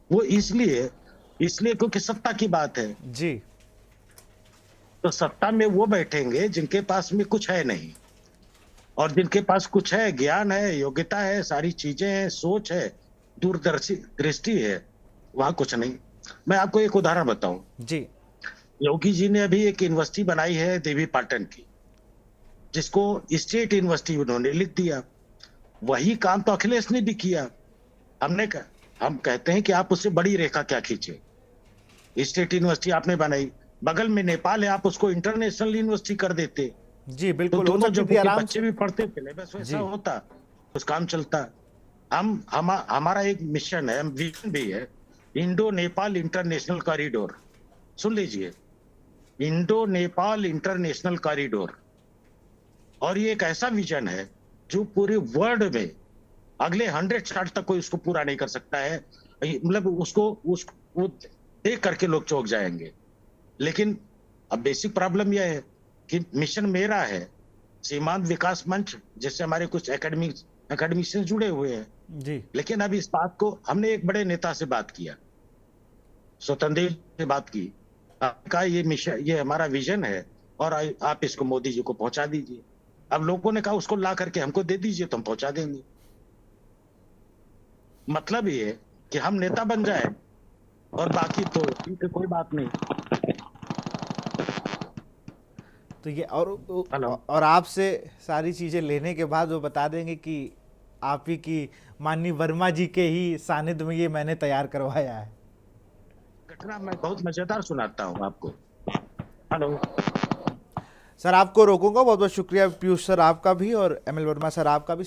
वो इसलिए इसलिए क्योंकि सत्ता की बात है। जी। तो सत्ता में वो बैठेंगे जिनके पास में कुछ है नहीं, और जिनके पास कुछ है, ज्ञान है, योग्यता है, सारी चीजें हैं, सोच है, दूरदर्शी दृष्टि है, वहां कुछ नहीं। मैं आपको एक उदाहरण बताऊं। जी। योगी जी ने अभी एक यूनिवर्सिटी बनाई है देवी पाटन की, जिसको स्टेट यूनिवर्सिटी उन्होंने लिख दिया। वही काम तो अखिलेश ने भी किया। हम कहते हैं कि आप उससे बड़ी रेखा क्या खींचे। स्टेट यूनिवर्सिटी आपने बनाई, बगल में नेपाल है, आप उसको इंटरनेशनल यूनिवर्सिटी कर देते जी तो बिल्कुल, हो दोनों सकती थी जगहों के आराम बच्चे से। भी पढ़ते थे, बस वैसा जी। होता, उस काम चलता। हमारा एक मिशन है, विजन भी है, इंडो नेपाल इंटरनेशनल कॉरिडोर। सुन लीजिए, इंडो नेपाल इंटरनेशनल कॉरिडोर। और ये एक ऐसा विजन है जो पूरे वर्ल्ड में अगले 100 साल तक कोई उसको पूरा नहीं कर सकता है। मतलब वो देख करके लोग चौंक जाएंगे। लेकिन अब बेसिक प्रॉब्लम यह है कि मिशन मेरा है, सीमांत विकास मंच जिससे हमारे कुछ एकेडमिशियन जुड़े हुए हैं। जी। लेकिन अब इस बात को हमने एक बड़े नेता से बात किया, स्वतंत्र देव से बात की, कहा ये मिशन, ये हमारा विजन है और आप इसको मोदी जी को पहुंचा दीजिए। अब लोगों ने कहा उसको ला करके हमको दे दीजिए तो हम पहुंचा देंगे। मतलब ये है कि हम नेता बन जाए और बाकी तो ठीक है, कोई बात नहीं। तो ये हेलो। और आपसे सारी चीजें लेने के बाद वो बता देंगे कि आप ही की माननीय वर्मा जी के ही सानिध्य में ये मैंने तैयार करवाया है। घटना मैं बहुत मजेदार सुनाता हूँ आपको। हेलो। सर आपको रोकूंगा, बहुत बहुत शुक्रिया पीयूष सर आपका भी और एमएल वर्मा सर आपका भी।